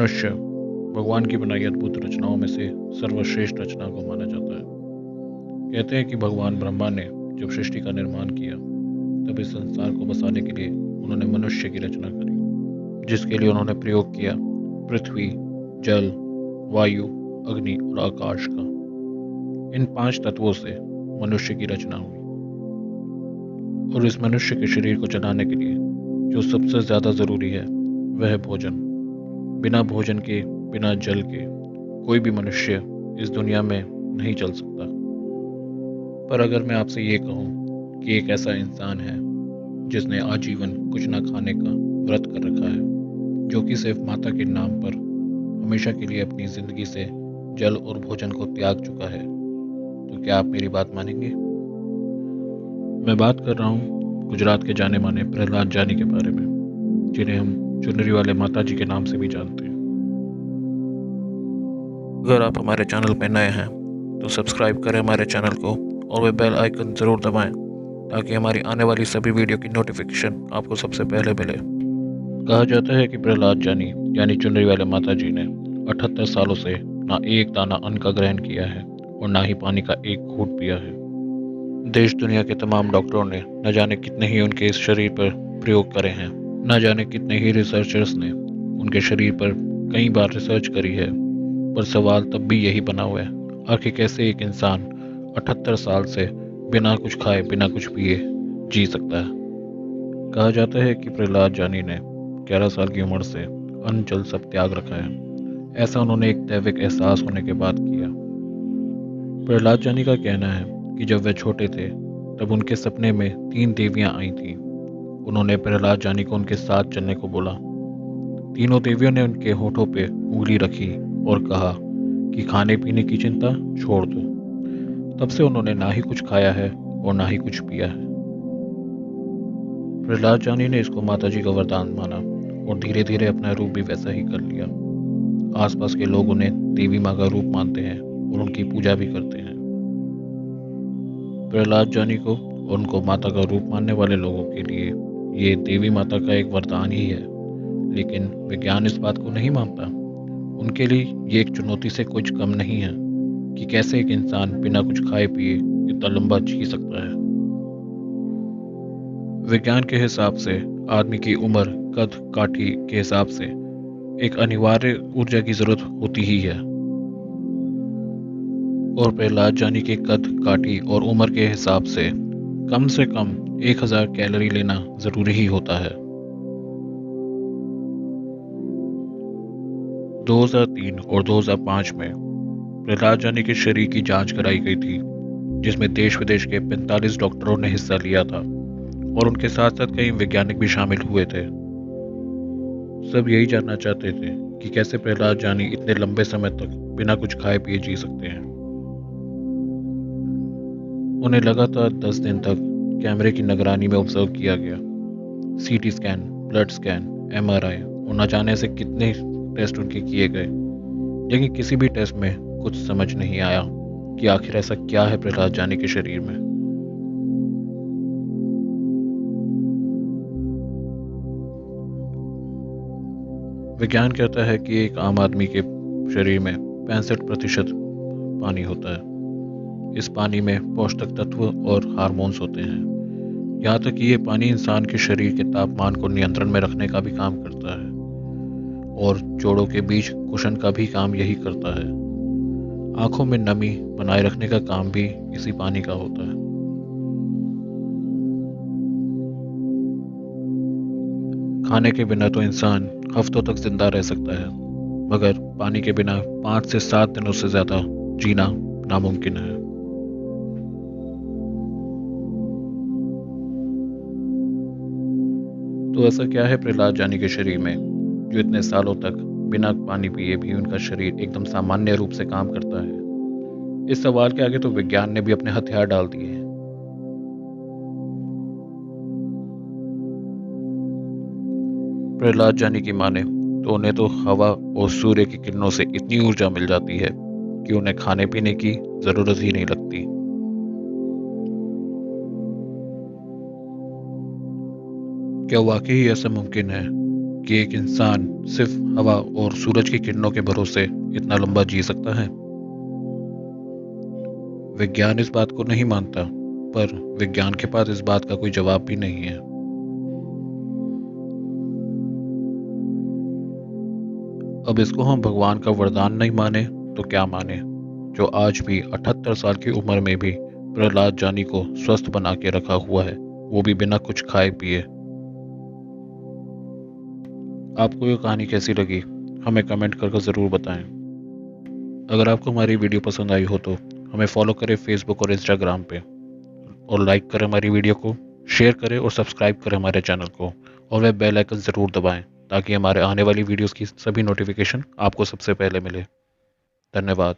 मनुष्य भगवान की बनाई अद्भुत रचनाओं में से सर्वश्रेष्ठ रचना को माना जाता है। कहते हैं कि भगवान ब्रह्मा ने जब सृष्टि का निर्माण किया तब इस संसार को बसाने के लिए उन्होंने मनुष्य की रचना करी, जिसके लिए उन्होंने प्रयोग किया पृथ्वी, जल, वायु, अग्नि और आकाश का। इन 5 तत्वों से मनुष्य की रचना हुई और इस मनुष्य के शरीर को चलाने के लिए जो सबसे ज्यादा जरूरी है वह है भोजन। बिना भोजन के, बिना जल के कोई भी मनुष्य इस दुनिया में नहीं चल सकता। पर अगर मैं आपसे ये कहूँ कि एक ऐसा इंसान है जिसने आजीवन कुछ न खाने का व्रत कर रखा है, जो कि सिर्फ माता के नाम पर हमेशा के लिए अपनी जिंदगी से जल और भोजन को त्याग चुका है, तो क्या आप मेरी बात मानेंगे? मैं बात कर रहा हूँ गुजरात के जाने माने प्रहलाद जानी के बारे में, जिन्हें हम चुनरी वाले माता जी के नाम से भी जानते हैं। अगर आप हमारे चैनल पर नए हैं तो सब्सक्राइब करें हमारे चैनल को और वह बेल आइकन ज़रूर दबाएं ताकि हमारी आने वाली सभी वीडियो की नोटिफिकेशन आपको सबसे पहले मिले। कहा जाता है कि प्रहलाद जानी यानी चुनरी वाले माता जी ने 78 सालों से ना एक दाना अन्न का ग्रहण किया है और ना ही पानी का एक घूंट पिया है। देश दुनिया के तमाम डॉक्टरों ने न जाने कितने ही उनके इस शरीर पर प्रयोग करे हैं, न जाने कितने ही रिसर्चर्स ने उनके शरीर पर कई बार रिसर्च करी है, पर सवाल तब भी यही बना हुआ है, आखिर कैसे एक इंसान 78 साल से बिना कुछ खाए, बिना कुछ पिए जी सकता है। कहा जाता है कि प्रहलाद जानी ने 11 साल की उम्र से अन्न जल सब त्याग रखा है। ऐसा उन्होंने एक दैविक एहसास होने के बाद किया। प्रहलाद जानी का कहना है कि जब वे छोटे थे तब उनके सपने में 3 देवियां आई थीं। उन्होंने प्रहलाद जानी को उनके साथ चलने को बोला। तीनों देवियों ने उनके होठों पे उंगली रखी और कहा कि खाने पीने की चिंता छोड़ दो। तब से उन्होंने ना ही कुछ खाया है और ना ही कुछ पिया है। प्रहलाद जानी ने इसको माता जी का वरदान माना और धीरे धीरे अपना रूप भी वैसा ही कर लिया। आसपास के लोग उन्हें देवी माँ का रूप मानते हैं और उनकी पूजा भी करते हैं। प्रहलाद जानी को और उनको माता का रूप मानने वाले लोगों के लिए ये देवी माता का एक वरदान ही है, लेकिन विज्ञान इस बात को नहीं मानता। उनके लिए ये एक चुनौती से कुछ कम नहीं है कि कैसे एक इंसान बिना कुछ खाए पिए इतना लंबा जी सकता है। विज्ञान के हिसाब से आदमी की उम्र, कद काठी के हिसाब से एक अनिवार्य ऊर्जा की जरूरत होती ही है और प्रहलाद जानी के कद काठी और उम्र के हिसाब से कम 1000 कैलोरी लेना जरूरी ही होता है। 2003 और 2005 में प्रहलाद जानी के शरीर की जांच कराई गई थी, जिसमें देश विदेश के 45 डॉक्टरों ने हिस्सा लिया था और उनके साथ साथ कई वैज्ञानिक भी शामिल हुए थे। सब यही जानना चाहते थे कि कैसे प्रहलाद जानी इतने लंबे समय तक बिना कुछ खाए पिए जी सकते हैं। उन्हें लगातार 10 दिन तक कैमरे की निगरानी में ऑब्जर्व किया गया। CT scan, blood scan, MRI और न जाने से कितने टेस्ट उनके किए गए, लेकिन किसी भी टेस्ट में कुछ समझ नहीं आया कि आखिर ऐसा क्या है प्रहलाद जानी के शरीर में। विज्ञान कहता है कि एक आम आदमी के शरीर में 65% पानी होता है। इस पानी में पौष्टिक तत्व और हार्मोन्स होते हैं। यहाँ तक कि ये पानी इंसान के शरीर के तापमान को नियंत्रण में रखने का भी काम करता है और जोड़ों के बीच कुशन का भी काम यही करता है। आंखों में नमी बनाए रखने का काम भी इसी पानी का होता है। खाने के बिना तो इंसान हफ्तों तक जिंदा रह सकता है, मगर पानी के बिना 5 से 7 दिनों से ज्यादा जीना नामुमकिन है। तो ऐसा क्या है प्रहलाद जानी के शरीर में जो इतने सालों तक बिना पानी पिए भी उनका शरीर एकदम सामान्य रूप से काम करता है? इस सवाल के आगे तो विज्ञान ने भी अपने हथियार डाल दिए हैं। प्रहलाद जानी की माने तो उन्हें तो हवा और सूर्य की किरणों से इतनी ऊर्जा मिल जाती है कि उन्हें खाने पीने की जरूरत ही नहीं लगती। क्या वाकई ऐसा मुमकिन है कि एक इंसान सिर्फ हवा और सूरज की किरणों के भरोसे इतना लंबा जी सकता है? विज्ञान इस बात को नहीं मानता, पर विज्ञान के पास इस बात का कोई जवाब भी नहीं है। अब इसको हम भगवान का वरदान नहीं माने तो क्या माने, जो आज भी 78 साल की उम्र में भी प्रहलाद जानी को स्वस्थ बना के रखा हुआ है, वो भी बिना कुछ खाए पिए। आपको ये कहानी कैसी लगी हमें कमेंट करके ज़रूर बताएं। अगर आपको हमारी वीडियो पसंद आई हो तो हमें फॉलो करें फेसबुक और इंस्टाग्राम पे, और लाइक करें हमारी वीडियो को, शेयर करें और सब्सक्राइब करें हमारे चैनल को, और वह बेल आइकन ज़रूर दबाएं ताकि हमारे आने वाली वीडियोस की सभी नोटिफिकेशन आपको सबसे पहले मिले। धन्यवाद।